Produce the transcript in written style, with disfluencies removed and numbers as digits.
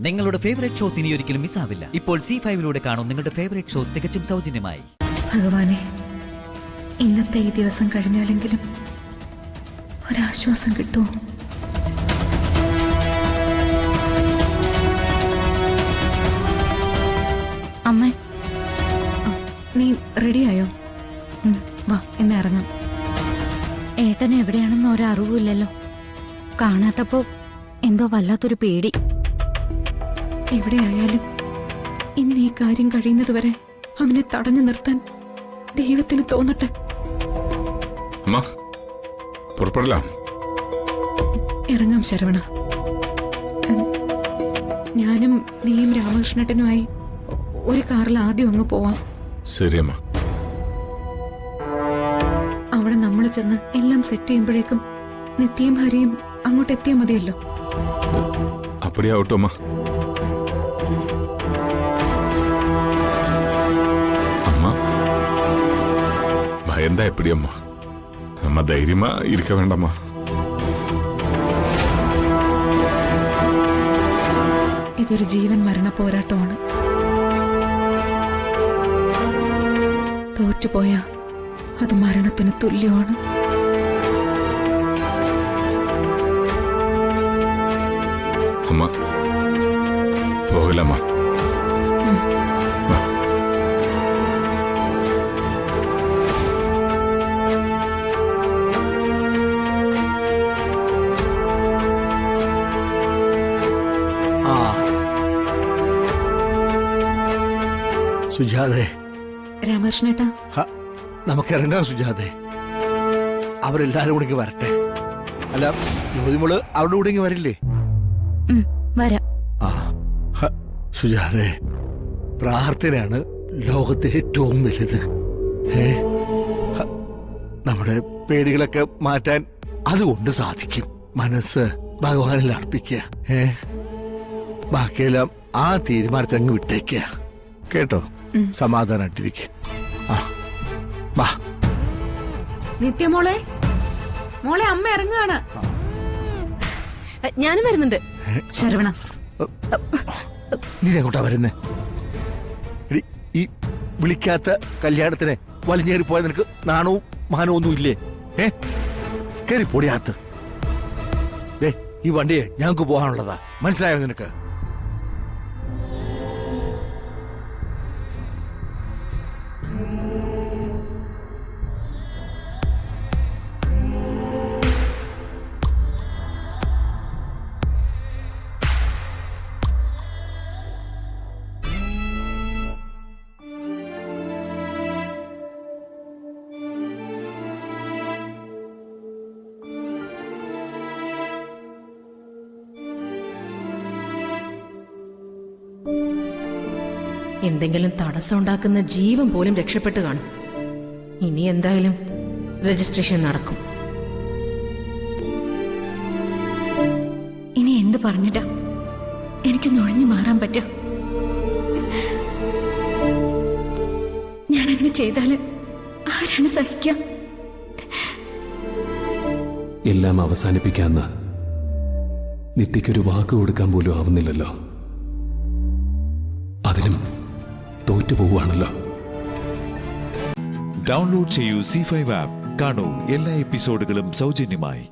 നിങ്ങളുടെ favourite shows ഇനി ഒരിക്കലും മിസ്സാവില്ല. ഇപ്പോൾ C5 കാണും നിങ്ങളുടെ ഫേവറേറ്റ് ഷോസ് തികച്ചും സൗജന്യമായി. ഭഗവാനെ, ഇന്നത്തെ ഈ ദിവസം കഴിഞ്ഞാലെങ്കിലും ഒരാശ്വാസം കിട്ടുമോ? അമ്മേ, നീ റെഡിയായോ? വാ, ഇന്ന് ഇറങ്ങാം. ഏട്ടൻ എവിടെയാണെന്ന് ഒരറിവില്ലല്ലോ. കാണാത്തപ്പോ എന്തോ വല്ലാത്തൊരു പേടി. എവിടെയായാലും ഇന്ന് ഈ കാര്യം കഴിയുന്നതുവരെ അവനെ തടഞ്ഞു നിർത്താൻ ദൈവത്തിന് തോന്നട്ടെ. ഇറങ്ങാം ശരവണ. ഞാനും നീയും രാമകൃഷ്ണേട്ടനുമായി ഒരു കാറിൽ ആദ്യം അങ്ങ് പോവാം. ശരി അമ്മ. അവിടെ നമ്മൾ ചെന്ന് എല്ലാം സെറ്റ് ചെയ്യുമ്പോഴേക്കും നിത്യയും ഹരിയും അങ്ങോട്ട് എത്തിയാൽ മതിയല്ലോ. അപ്പടിയാവട്ടോ അമ്മ. അമ്മ ഭയന്താ എപ്പടി അമ്മ. അമ്മ ധൈര്യമാ ഇരിക്ക വേണ്ടമ്മ. ഇതൊരു ജീവൻ മരണ പോരാട്ടമാണ്. തോറ്റുപോയാ അത് മരണത്തിന് തുല്യമാണ്. അമ്മ പോകലമ്മ. സുജാതെ, രാമകൃഷ്ണേട്ടാ, നമുക്ക് ഇറങ്ങാം സുജാതെ. അവരെല്ലാരും കൂടി വരട്ടെ. അല്ല, ജ്യോതിമോള് അവരുടെ കൂടെ വരില്ലേ? വരാം. സുജാതെ, പ്രാർത്ഥനയാണ് ലോകത്തെ ഏറ്റവും വലുത്. നമ്മുടെ പേടികളൊക്കെ മാറ്റാൻ അതുകൊണ്ട് സാധിക്കും. മനസ്സ് ഭഗവാനിൽ അർപ്പിക്കുക. ബാക്കിയെല്ലാം ആ തീരുമാനത്തിൽ അങ്ങ് വിട്ടേക്കുക. കേട്ടോ? സമാധാനായിട്ടിരിക്കുക. നിത്യമോളെ, മോളെ, അമ്മ ഇറങ്ങുകയാണ്. ഞാനും വരുന്നുണ്ട്. ശരവണ, നീ എങ്ങോട്ടാ വരുന്നേ? ഈ വിളിക്കാത്ത കല്യാണത്തിന് വലിഞ്ഞേറി പോയ നിനക്ക് നാണവും മാനവും ഒന്നും ഇല്ലേ? കേറി പൊടിയാത്ത്. ഈ വണ്ടിയെ ഞങ്ങൾക്ക് പോകാനുള്ളതാ. മനസ്സിലായോ നിനക്ക്? എന്തെങ്കിലും തടസ്സമുണ്ടാക്കുന്ന ജീവൻ പോലും രക്ഷപ്പെട്ടു കാണും. ഇനി എന്തായാലും രജിസ്ട്രേഷൻ നടക്കും. ഇനി എന്ത് പറഞ്ഞിട്ടാ എനിക്കൊന്ന് ഒഴിഞ്ഞു മാറാൻ പറ്റുക? ഞാനങ്ങനെ ചെയ്താല് ആരാണ് സഹിക്കുക? എല്ലാം അവസാനിപ്പിക്കാന്ന് നിത്യയ്ക്കൊരു വാക്ക് കൊടുക്കാൻ പോലും ആവുന്നില്ലല്ലോ. അതിലും തോറ്റുപോവാണല്ലോ. ഡൗൺലോഡ് ചെയ്യൂ C5 ആപ്പ്. കാണൂ എല്ലാ എപ്പിസോഡുകളും സൗജന്യമായി.